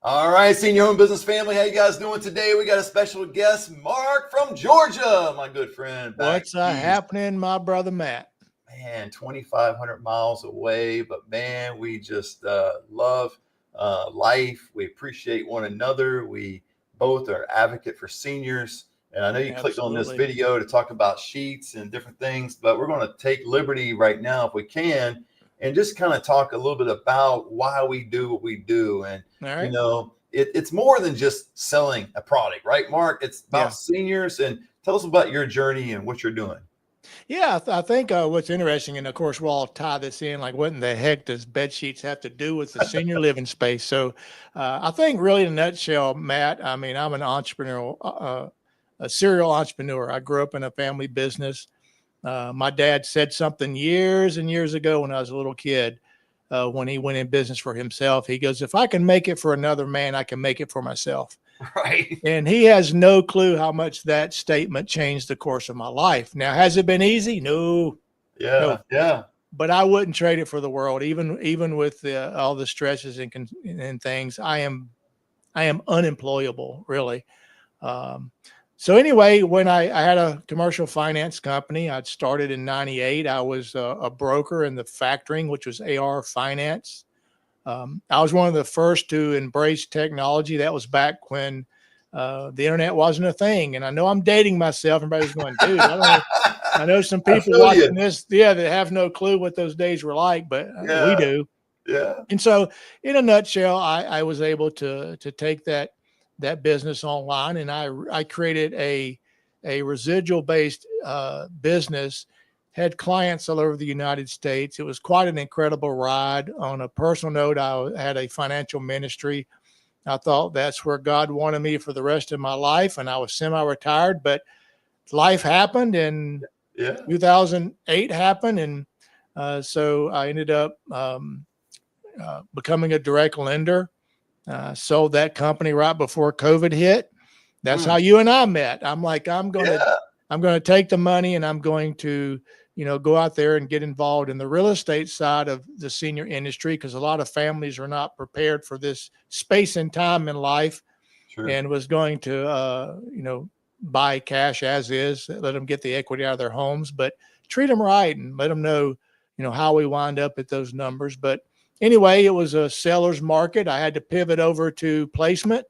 All right, senior home business family, how you guys doing today? We got a special guest, Mark from Georgia, my good friend. What's happening, my brother Matt? Man, 2,500 miles away, but man, we just love life. We appreciate one another. We both are advocate for seniors. And I know you clicked on this video to talk about sheets and different things, but we're going to take liberty right now, if we can, and just kind of talk a little bit about why we do what we do. And, you know, it's more than just selling a product, right, Mark? It's about seniors. And tell us about your journey and what you're doing. Yeah, I think what's interesting, and of course we'll all tie this in, like what in the heck does bed sheets have to do with the senior living space? So I think really in a nutshell, Matt, I mean, I'm an entrepreneur, a serial entrepreneur. I grew up in a family business. My dad said something years and years ago when I was a little kid, when he went in business for himself. He goes, if I can make it for another man, I can make it for myself. Right. And he has no clue how much that statement changed the course of my life. Now, has it been easy? No. Yeah. But I wouldn't trade it for the world, even with all the stresses and things. I am unemployable, really. So anyway, when I had a commercial finance company, I'd started in '98. I was a broker in the factoring, which was AR finance. I was one of the first to embrace technology. That was back when the internet wasn't a thing. And I know I'm dating myself. Everybody's going, dude, I know some people watching this, that have no clue what those days were like, but we do. Yeah. And so in a nutshell, I was able to take that business online, and I created a residual based business. Had clients all over the United States. It was quite an incredible ride. On a personal note, I had a financial ministry. I thought that's where God wanted me for the rest of my life, and I was semi-retired, but life happened, and 2008 happened, and so I ended up becoming a direct lender. Sold that company right before COVID hit. That's how you and I met. I'm like, I'm going to take the money, and I'm going to go out there and get involved in the real estate side of the senior industry, because a lot of families are not prepared for this space and time in life. Sure. And was going to, buy cash as is, let them get the equity out of their homes, but treat them right and let them know, how we wind up at those numbers. But anyway, it was a seller's market. I had to pivot over to placement,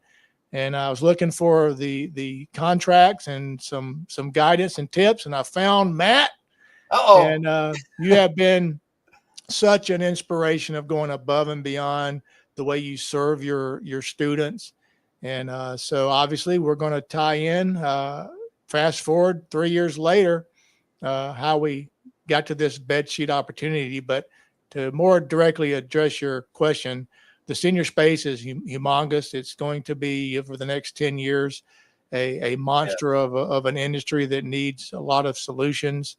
and I was looking for the contracts and some guidance and tips, and I found Matt. And you have been such an inspiration of going above and beyond the way you serve your students. And so obviously we're going to tie in, fast forward 3 years later, how we got to this bed sheet opportunity. But to more directly address your question, the senior space is humongous. It's going to be, for the next 10 years, a monster of an industry that needs a lot of solutions.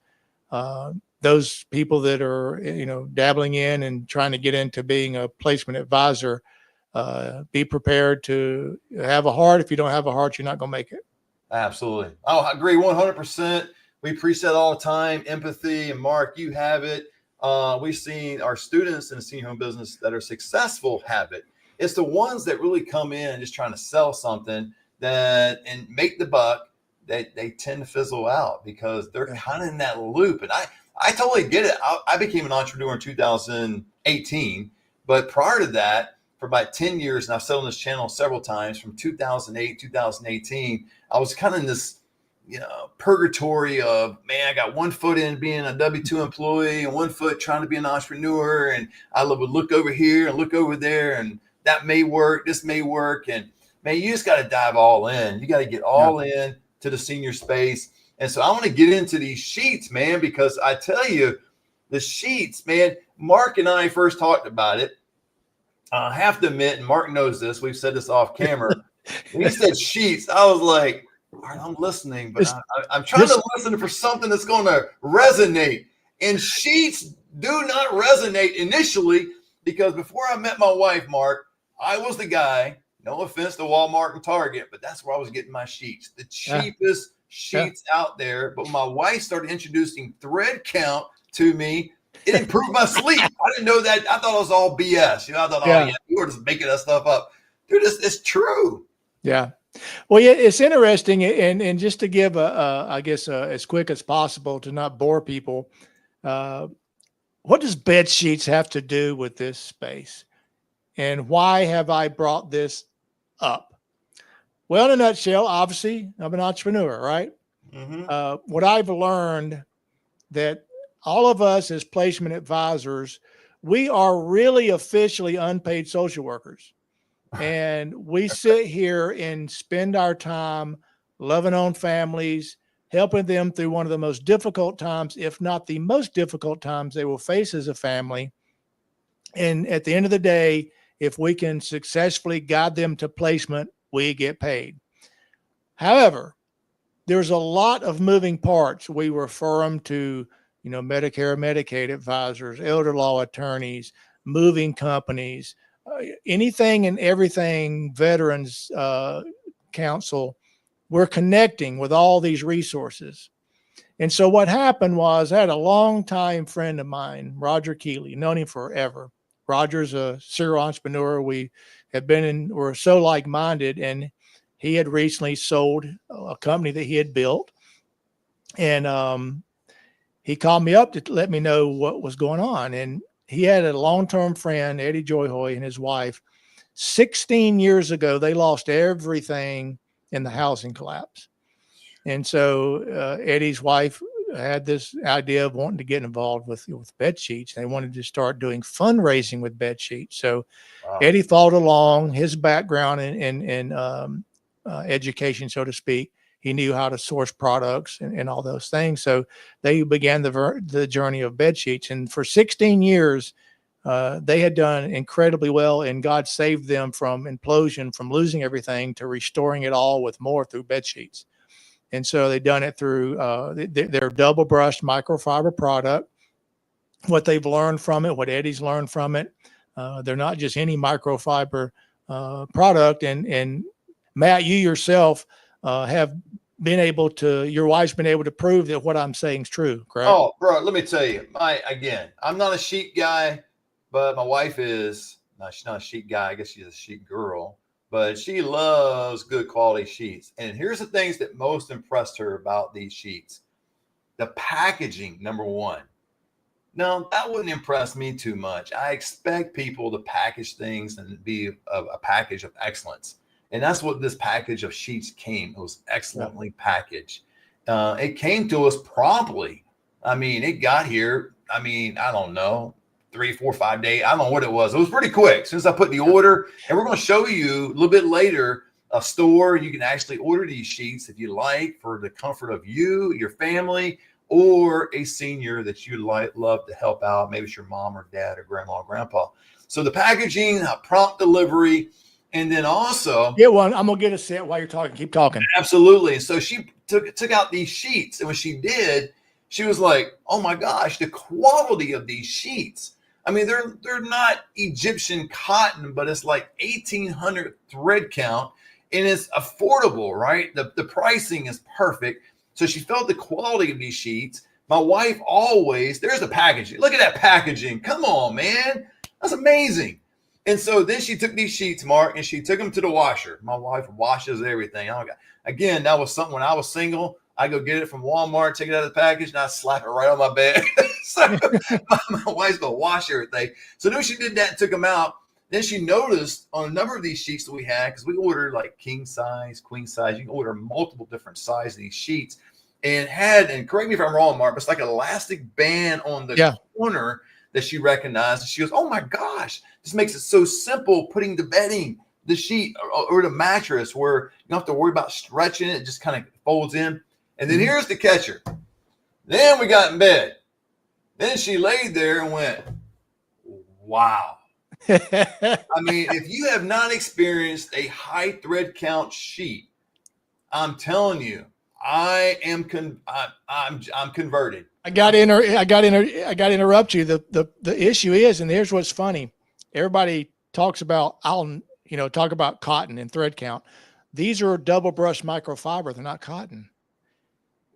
Those people that are, dabbling in and trying to get into being a placement advisor, be prepared to have a heart. If you don't have a heart, you're not going to make it. Absolutely. Oh, I agree 100%. We preach that all the time, empathy. And Mark, you have it. We've seen our students in the senior home business that are successful have it. It's the ones that really come in just trying to sell something and make the buck. They tend to fizzle out because they're kind of in that loop. And I totally get it. I became an entrepreneur in 2018, but prior to that, for about 10 years, and I've said on this channel several times, from 2008, 2018, I was kind of in this, purgatory of, man, I got one foot in being a W-2 employee and one foot trying to be an entrepreneur. And I would look over here and look over there, and that may work, this may work. And man, you just got to dive all in. You got to get all in to the senior space. And so I want to get into these sheets, man, because I tell you, the sheets, man, Mark and I first talked about it. I have to admit, and Mark knows this, we've said this off camera. When he said sheets, I was like, all right, I'm listening, but I'm trying to listen for something that's going to resonate. And sheets do not resonate initially, because before I met my wife, Mark, I was the guy, no offense to Walmart and Target, but that's where I was getting my sheets, the cheapest sheets out there. But when my wife started introducing thread count to me, it improved my sleep. I didn't know that. I thought it was all BS. I thought, you were just making that stuff up. Dude, it's true. Yeah. Well, yeah, it's interesting. And just to give I guess, as quick as possible to not bore people, what does bed sheets have to do with this space? And why have I brought this up? Well, in a nutshell, obviously, I'm an entrepreneur, right? Mm-hmm. What I've learned that all of us as placement advisors, we are really officially unpaid social workers. And we sit here and spend our time loving on families, helping them through one of the most difficult times, if not the most difficult times they will face as a family. And at the end of the day, if we can successfully guide them to placement, we get paid. However, there's a lot of moving parts. We refer them to, Medicare, Medicaid advisors, elder law attorneys, moving companies, anything and everything veterans council. We're connecting with all these resources. And so what happened was I had a longtime friend of mine, Roger Keeley, known him forever. Roger's a serial entrepreneur. We're so like-minded, and he had recently sold a company that he had built. And he called me up to let me know what was going on. And he had a long-term friend, Eddie Joyhoy, and his wife. 16 years ago, they lost everything in the housing collapse. And so Eddie's wife had this idea of wanting to get involved with bed sheets. They wanted to start doing fundraising with bed sheets. So Wow. Eddie followed along. His background in education, so to speak, he knew how to source products and all those things. So they began the journey of bed sheets. And for 16 years, they had done incredibly well, and God saved them from implosion, from losing everything, to restoring it all with more through bed sheets. And so they've done it through their double brushed microfiber product. What they've learned from it, what Eddie's learned from it, they're not just any microfiber product. And Matt, you yourself have been able to, your wife's been able to prove that what I'm saying is true, correct? Oh, bro, let me tell you, I'm not a sheet guy, but my wife is. No, she's not a sheet guy. I guess she's a sheet girl, but she loves good quality sheets. And here's the things that most impressed her about these sheets. The packaging, number one. No, that wouldn't impress me too much. I expect people to package things and be a package of excellence. And that's what this package of sheets came. It was excellently packaged. It came to us promptly. I mean, it got here. I mean, I don't know, 3, 4, 5 days. I don't know what it was. It was pretty quick since I put the order. And we're going to show you a little bit later a store. You can actually order these sheets if you like, for the comfort of you, your family, or a senior that you love to help out. Maybe it's your mom or dad or grandma or grandpa. So the packaging, prompt delivery, and then also get one. I'm gonna get a set while you're talking. Keep talking. Absolutely. And so she took out these sheets, and when she did, she was like, "Oh my gosh, the quality of these sheets! I mean, they're not Egyptian cotton, but it's like 1,800 thread count, and it's affordable, right? The pricing is perfect." So she felt the quality of these sheets. My wife always, there's the packaging. Look at that packaging. Come on, man. That's amazing. And so then she took these sheets, Mark, and she took them to the washer. My wife washes everything. Again, that was something when I was single. I go get it from Walmart, take it out of the package, and I slap it right on my bed. So my wife's going to wash everything. So then she did that and took them out. Then she noticed on a number of these sheets that we had, because we ordered like king size, queen size. You can order multiple different sizes of these sheets. And correct me if I'm wrong, Mark, but it's like an elastic band on the corner that she recognized. And she goes, "Oh my gosh, this makes it so simple putting the bedding, the sheet, or the mattress, where you don't have to worry about stretching it. It just kind of folds in." And then here's the catcher. Then we got in bed. Then she laid there and went, "Wow." I mean, if you have not experienced a high thread count sheet, I'm telling you, I'm converted. I got to interrupt you. The issue is, and here's what's funny. Everybody talks about, talk about cotton and thread count. These are double brush microfiber. They're not cotton.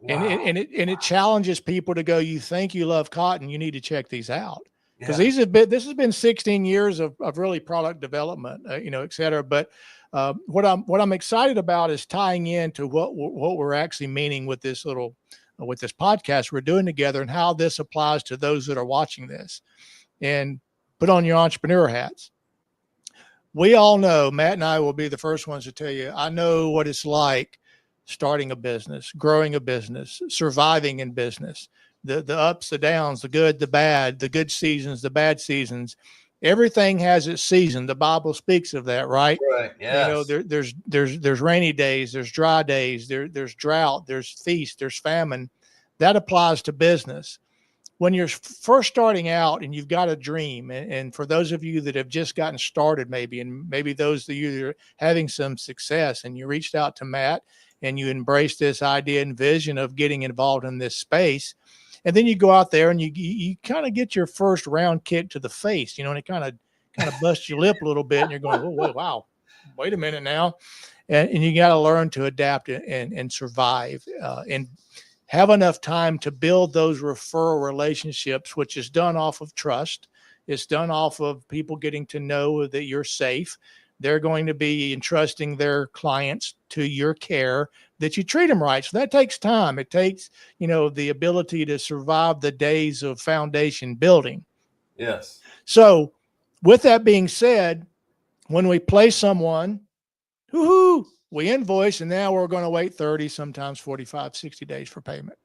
Wow. And it challenges people to go, you think you love cotton, you need to check these out. because this has been 16 years of really product development, et cetera. But what I'm excited about is tying into what we're actually meaning with this podcast we're doing together, and how this applies to those that are watching this. And put on your entrepreneur hats. We all know, Matt and I will be the first ones to tell you, I know what it's like starting a business, growing a business, surviving in business, the ups, the downs, the good, the bad, the good seasons, the bad seasons. Everything has its season. The Bible speaks of that, right? Right. Yes. There's rainy days, there's dry days, there's drought, there's feast, there's famine. That applies to business. When you're first starting out and you've got a dream, and for those of you that have just gotten started, and maybe those of you that are having some success, and you reached out to Matt and you embraced this idea and vision of getting involved in this space, and then you go out there and you kind of get your first round kick to the face, and it kind of busts your lip a little bit, and you're going, oh, wow, wait a minute now, and you got to learn to adapt and survive and have enough time to build those referral relationships, which is done off of trust. It's done off of people getting to know that you're safe. They're going to be entrusting their clients to your care, that you treat them right. So that takes time. It takes, the ability to survive the days of foundation building. Yes. So with that being said, when we place someone, we invoice, and now we're going to wait 30, sometimes 45, 60 days for payment.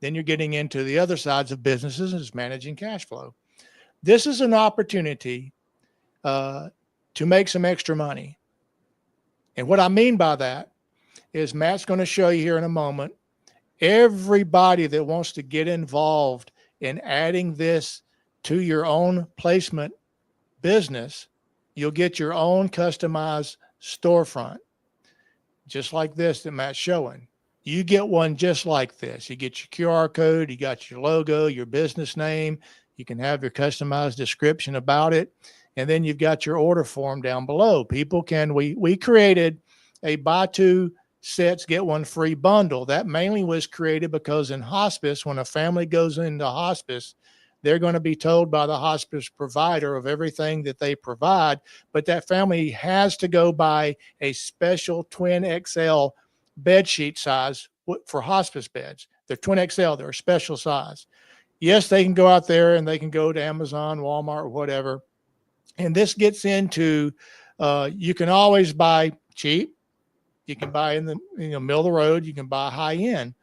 Then you're getting into the other sides of businesses, is managing cash flow. This is an opportunity to make some extra money. And what I mean by that is Matt's going to show you here in a moment, everybody that wants to get involved in adding this to your own placement business, you'll get your own customized storefront. Just like this that Matt's showing. You get one just like this. You get your QR code, you got your logo, your business name, you can have your customized description about it, and then you've got your order form down below. We created a buy two sets, get one free bundle. That mainly was created because in hospice, when a family goes into hospice, they're going to be told by the hospice provider of everything that they provide, but that family has to go buy a special twin XL bed sheet size for hospice beds. They're twin XL, they're a special size. Yes, they can go out there and they can go to Amazon, Walmart, whatever. And this gets into, you can always buy cheap. You can buy in the middle of the road. You can buy high end.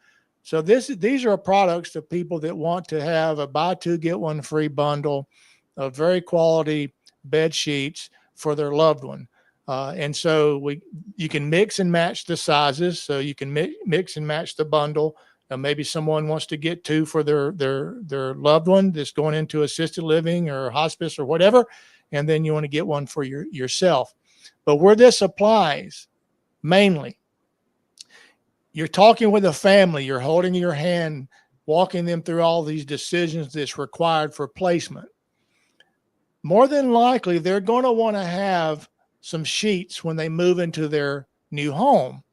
So these are products to people that want to have a buy two, get one free bundle of very quality bed sheets for their loved one. And so you can mix and match the sizes. So you can mix and match the bundle. Maybe someone wants to get two for their loved one that's going into assisted living or hospice or whatever. And then you want to get one for yourself. But where this applies mainly, you're talking with a family, you're holding your hand, walking them through all these decisions that's required for placement. More than likely, they're going to want to have some sheets when they move into their new home.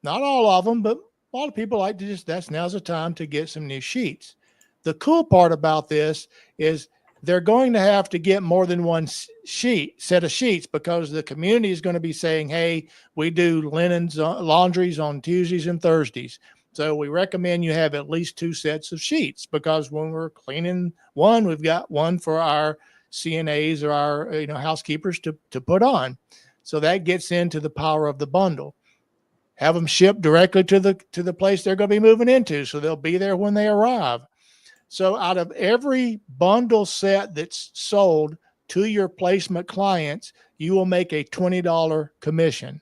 Not all of them, but a lot of people like to now's the time to get some new sheets. The cool part about this is they're going to have to get more than one set of sheets, because the community is going to be saying, hey, we do laundries on Tuesdays and Thursdays. So we recommend you have at least 2 sets of sheets, because when we're cleaning one, we've got one for our CNAs or our housekeepers to put on. So that gets into the power of the bundle. Have them shipped directly to the place they're going to be moving into, so they'll be there when they arrive. So out of every bundle set that's sold to your placement clients, you will make a $20 commission.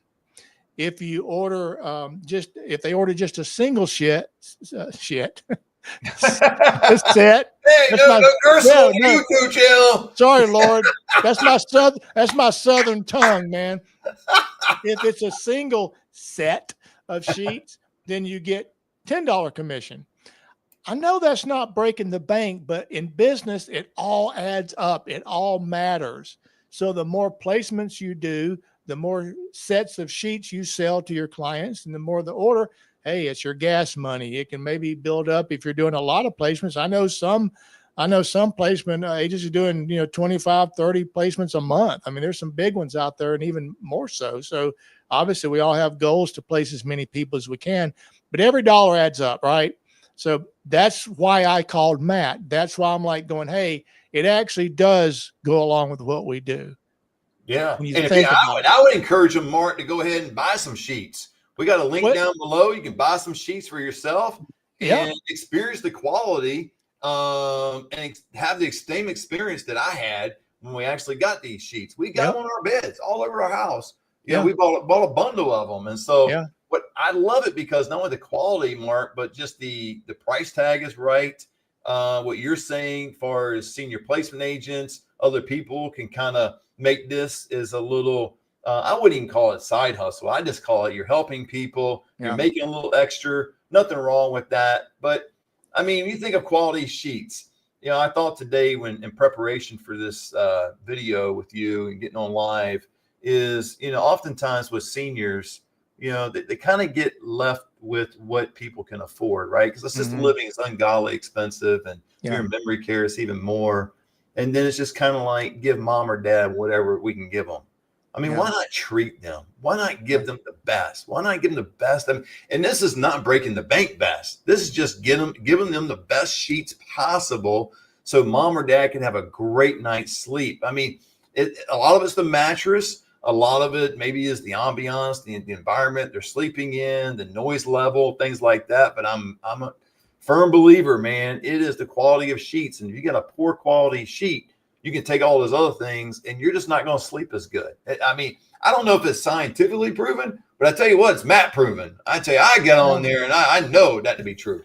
If you order if they order just a single set, Hey, no curse on YouTube channel. Sorry, Lord, that's my southern tongue, man. If it's a single set of sheets, then you get $10 commission. I know that's not breaking the bank, but in business, it all adds up. It all matters. So the more placements you do, the more sets of sheets you sell to your clients, and the more the order, hey, it's your gas money. It can maybe build up if you're doing a lot of placements. I know some I know some placement agents are doing, 25, 30 placements a month. I mean, there's some big ones out there and even more so. So obviously we all have goals to place as many people as we can, but every dollar adds up, right? So that's why I called Matt. That's why I'm like going, hey, it actually does go along with what we do. Yeah. When you And think about it. I would encourage them, Mark, to go ahead and buy some sheets. We got a link down below. You can buy some sheets for yourself and experience the quality and have the same experience that I had when we actually got these sheets. We got them on our beds all over our house. We bought a bundle of them. And so what I love it because not only the quality, Mark, but just the price tag is right. What you're saying far as senior placement agents, other people can kind of make this is a little, I wouldn't even call it side hustle. I just call it you're helping people. You're making a little extra. Nothing wrong with that. But I mean, you think of quality sheets. I thought today when in preparation for this video with you and getting on live is, oftentimes with seniors, they kind of get left with what people can afford, right? Because assisted living is ungodly expensive, and your memory care is even more. And then it's just kind of like give mom or dad whatever we can give them. I mean, why not treat them? Why not give them the best? Why not give them the best? I mean, and this is not breaking the bank best. This is just giving them the best sheets possible so mom or dad can have a great night's sleep. I mean, a lot of it's the mattress. A lot of it maybe is the ambiance, the environment they're sleeping in, the noise level, things like that. But I'm a firm believer, man. It is the quality of sheets. And if you got a poor quality sheet, you can take all those other things and you're just not going to sleep as good. I mean, I don't know if it's scientifically proven, but I tell you what, it's Matt proven. I tell you, I get on there and I know that to be true.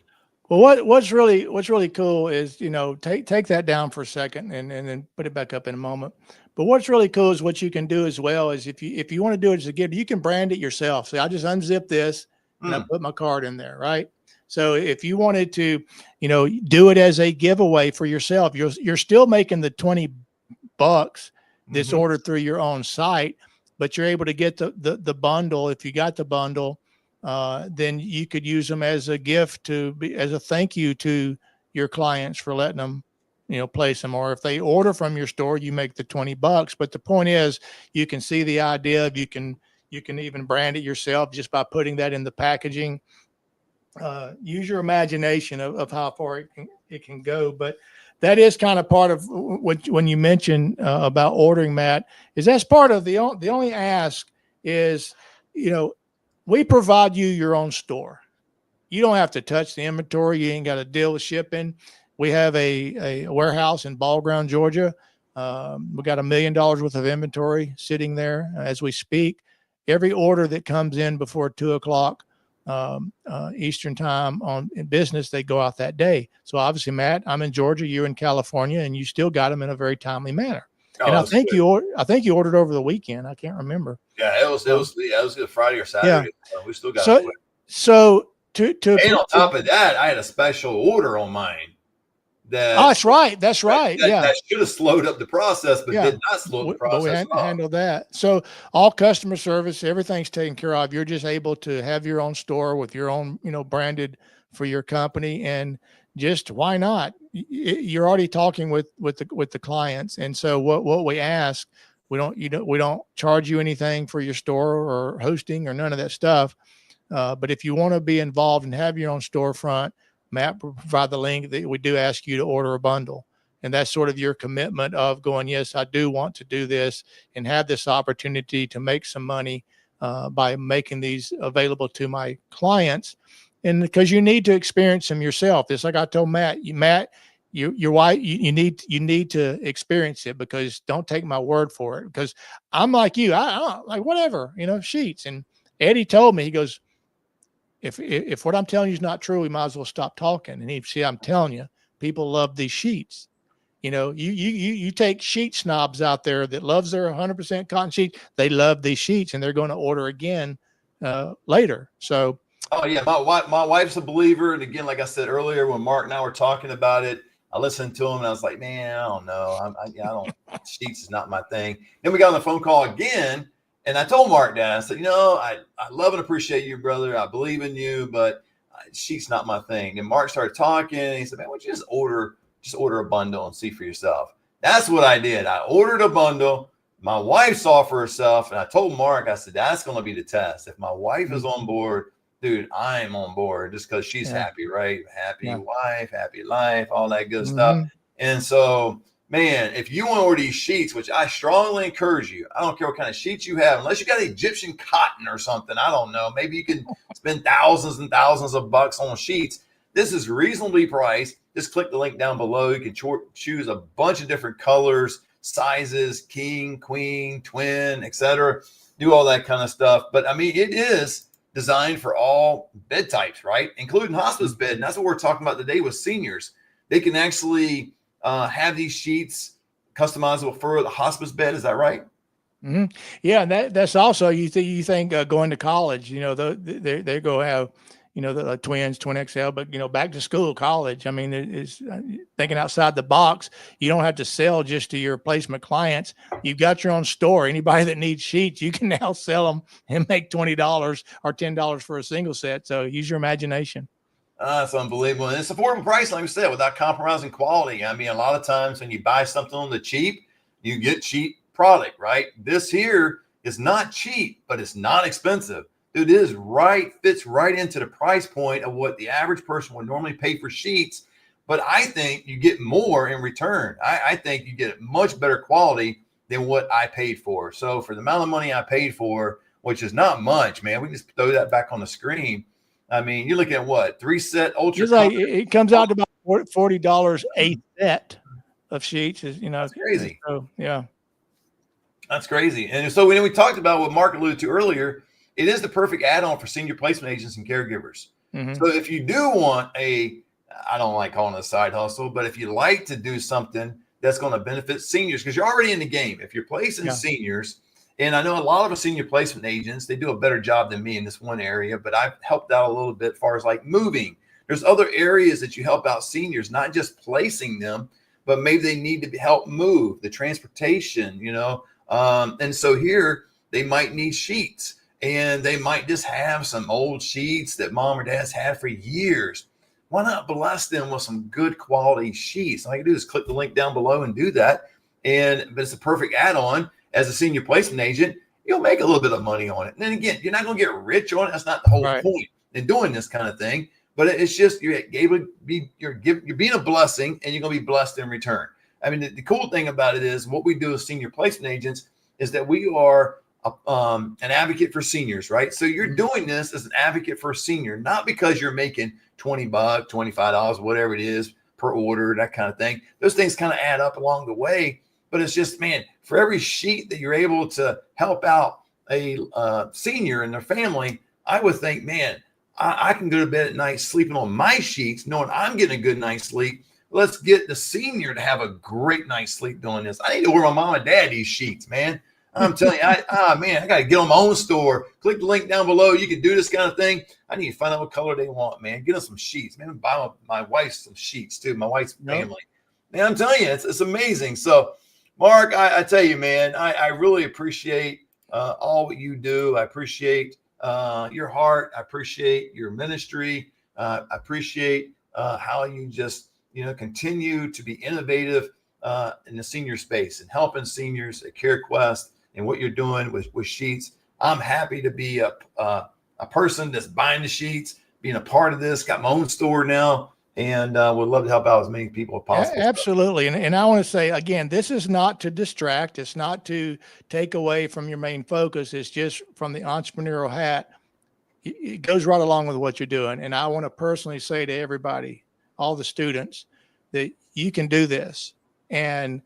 Well, what's really cool is, take that down for a second and then put it back up in a moment. But what's really cool is what you can do as well is if you want to do it as a gift, you can brand it yourself. So I just unzip this and I put my card in there, right? So if you wanted to, do it as a giveaway for yourself, you're still making the $20 that's ordered through your own site, but you're able to get the bundle. If you got the bundle, then you could use them as a gift as a thank you to your clients for letting them, place them. Or if they order from your store, you make the $20. But the point is, you can see the idea of you can even brand it yourself just by putting that in the packaging. Use your imagination of how far it can go. But that is kind of part of when you mentioned about ordering, Matt, is that's part of the only ask is, we provide you your own store. You don't have to touch the inventory. You ain't got to deal with shipping. We have a warehouse in Ball Ground, Georgia. We got $1 million worth of inventory sitting there as we speak. Every order that comes in before 2:00 Eastern time in business, they go out that day. So obviously, Matt, I'm in Georgia, you're in California, and you still got them in a very timely manner. And I think you ordered over the weekend. I can't remember. Yeah, it was good Friday or Saturday. Yeah. We still got it. So and on top of that, I had a special order on mine. That's right. That should have slowed up the process, but did not slow the process. But we handled that. So all customer service, everything's taken care of. You're just able to have your own store with your own, branded for your company, and just why not? You're already talking with the clients, and so what we ask, we don't charge you anything for your store or hosting or none of that stuff. But if you want to be involved and have your own storefront, Matt will provide the link. That we do ask you to order a bundle. And that's sort of your commitment of going, yes, I do want to do this and have this opportunity to make some money by making these available to my clients. And because you need to experience them yourself. It's like I told Matt, your wife, you need to experience it, because don't take my word for it, because I'm like you, I like whatever, sheets. And Eddie told me, he goes, if what I'm telling you is not true, we might as well stop talking. And I'm telling you, people love these sheets. You take sheet snobs out there that loves their 100% cotton sheet. They love these sheets and they're going to order again later. So, oh yeah, my wife's a believer. And again, like I said earlier, when Mark and I were talking about it, I listened to him and I was like, man, I don't know. I don't, sheets is not my thing. Then we got on the phone call again. And I told Mark that, I said, I love and appreciate you, brother. I believe in you, but sheets not my thing. And Mark started talking and he said, man, why don't you just just order a bundle and see for yourself. That's what I did. I ordered a bundle. My wife saw for herself, and I told Mark, I said, that's going to be the test. If my wife is on board, dude, I am on board just because she's happy, right? Happy wife, happy life, all that good stuff. And so, man, if you want to order these sheets, which I strongly encourage you, I don't care what kind of sheets you have, unless you got Egyptian cotton or something, I don't know. Maybe you can spend thousands and thousands of bucks on sheets. This is reasonably priced. Just click the link down below. You can choose a bunch of different colors, sizes, king, queen, twin, etc. Do all that kind of stuff. But I mean, it is designed for all bed types, right? Including hospice bed. And that's what we're talking about today with seniors. They can actually have these sheets customizable for the hospice bed. Is that right? Yeah, that's also you think going to college. They go have the twins, twin XL, but back to school, college. I mean, it's thinking outside the box. You don't have to sell just to your placement clients. You've got your own store. Anybody that needs sheets, you can now sell them and make $20 or $10 for a single set. So use your imagination. That's unbelievable. And it's affordable price, like we said, without compromising quality. I mean, a lot of times when you buy something on the cheap, you get cheap product, right? This here is not cheap, but it's not expensive. It is fits right into the price point of what the average person would normally pay for sheets. But I think you get more in return. I think you get much better quality than what I paid for. So for the amount of money I paid for, which is not much, man, we can just throw that back on the screen. I mean, you're looking at what? 3-set ultra. It comes out to about $40 a set of sheets. That's crazy. So, yeah. That's crazy. And so when we talked about what Mark alluded to earlier, it is the perfect add-on for senior placement agents and caregivers. So if you do want I don't like calling it a side hustle, but if you like to do something that's going to benefit seniors, because you're already in the game. If you're placing seniors, and I know a lot of the senior placement agents, they do a better job than me in this one area, but I've helped out a little bit as far as like moving. There's other areas that you help out seniors, not just placing them, but maybe they need to help move, the transportation, and so here they might need sheets. And they might just have some old sheets that mom or dad's had for years. Why not bless them with some good quality sheets? All you do is click the link down below and do that. But it's a perfect add-on. As a senior placement agent, you'll make a little bit of money on it. And then again, you're not going to get rich on it. That's not the whole point in doing this kind of thing. But it's just you're being a blessing, and you're going to be blessed in return. I mean, the cool thing about it is what we do as senior placement agents is that we are an advocate for seniors, right? So you're doing this as an advocate for a senior, not because you're making $20, $25, whatever it is per order, that kind of thing. Those things kind of add up along the way, but it's just, man, for every sheet that you're able to help out a senior and their family, I would think, man, I can go to bed at night sleeping on my sheets, knowing I'm getting a good night's sleep. Let's get the senior to have a great night's sleep doing this. I need to order my mom and dad these sheets, man. I'm telling you, I got to get on my own store. Click the link down below. You can do this kind of thing. I need to find out what color they want, man. Get them some sheets, man. Buy my wife some sheets too. My wife's family. Man, I'm telling you, it's amazing. So, Mark, I tell you, man, I really appreciate all what you do. I appreciate your heart. I appreciate your ministry. I appreciate how you just continue to be innovative in the senior space and helping seniors at CareQuest. And what you're doing with sheets. I'm happy to be a person that's buying the sheets, being a part of this, got my own store now, and would love to help out as many people as possible. Absolutely. And I want to say, again, this is not to distract. It's not to take away from your main focus. It's just from the entrepreneurial hat. It goes right along with what you're doing. And I want to personally say to everybody, all the students, that you can do this. And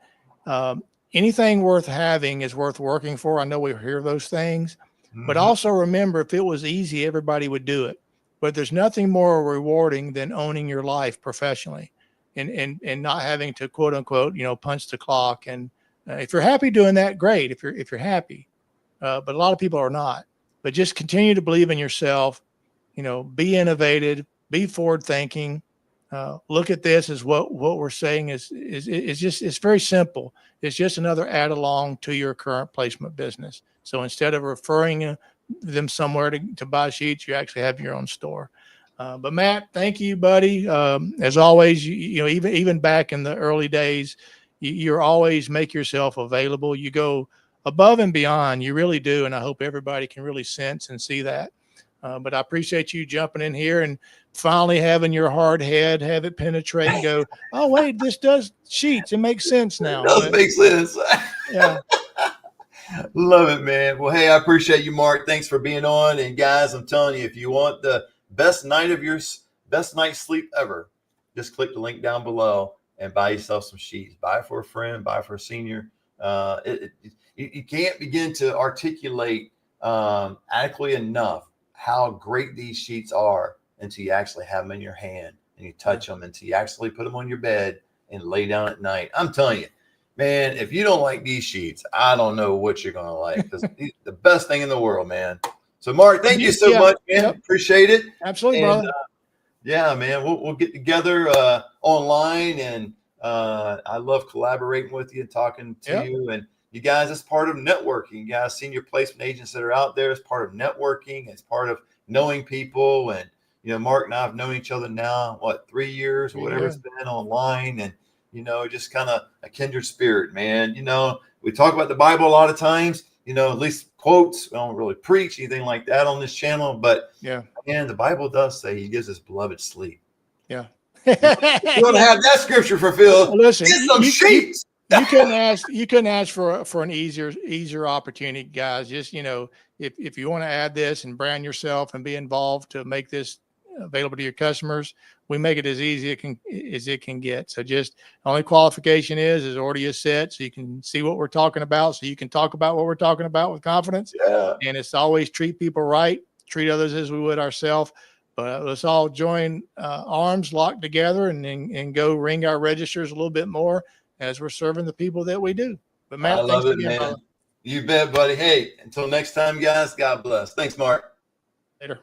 anything worth having is worth working for. I know we hear those things, but also remember, if it was easy, everybody would do it. But there's nothing more rewarding than owning your life professionally and not having to, quote unquote, punch the clock. And if you're happy doing that, great. If you're happy, but a lot of people are not. But just continue to believe in yourself. Be innovative, be forward thinking. Look at this as what we're saying is it's very simple. It's just another add along to your current placement business. So instead of referring them somewhere to buy sheets, you actually have your own store. But Matt, thank you, buddy. As always, you know, even back in the early days, you're always make yourself available. You go above and beyond. You really do, and I hope everybody can really sense and see that. But I appreciate you jumping in here and finally having your hard head have it penetrate and go, oh wait, this does sheets. It makes sense now. It does make sense. Yeah. Love it, man. Well, hey, I appreciate you, Mark. Thanks for being on. And guys, I'm telling you, if you want the best night's sleep ever, just click the link down below and buy yourself some sheets. Buy it for a friend, buy it for a senior. You can't begin to articulate adequately enough how great these sheets are until you actually have them in your hand and you touch them, until you actually put them on your bed and lay down at night. I'm telling you, man, if you don't like these sheets, I don't know what you're going to like, because the best thing in the world, man. So, Mark, thank you so much, man. Yep. Appreciate it. Absolutely, brother. Yeah, man, we'll get together online, and I love collaborating with you and talking to you. And you guys, it's part of networking. You guys, senior placement agents that are out there, it's part of networking. It's part of knowing people. And, you know, Mark and I have known each other now, 3 years or whatever it's been online. And, you know, just kind of a kindred spirit, man. You know, we talk about the Bible a lot of times, you know, at least quotes. We don't really preach anything like that on this channel, but man, the Bible does say he gives his beloved sleep. Yeah. You want to have that scripture fulfilled? Well, listen, get some sheets. You couldn't ask for an easier opportunity, guys. Just, you know, if you want to add this and brand yourself and be involved to make this available to your customers, we make it as easy as it can get. So just only qualification is already a set, so you can see what we're talking about, so you can talk about what we're talking about with confidence. Yeah. And it's always treat people right, treat others as we would ourselves. But let's all join arms, lock together, and go ring our registers a little bit more as we're serving the people that we do. But Matt, I love it, man. Brother. You bet, buddy. Hey, until next time, guys, God bless. Thanks, Mark. Later.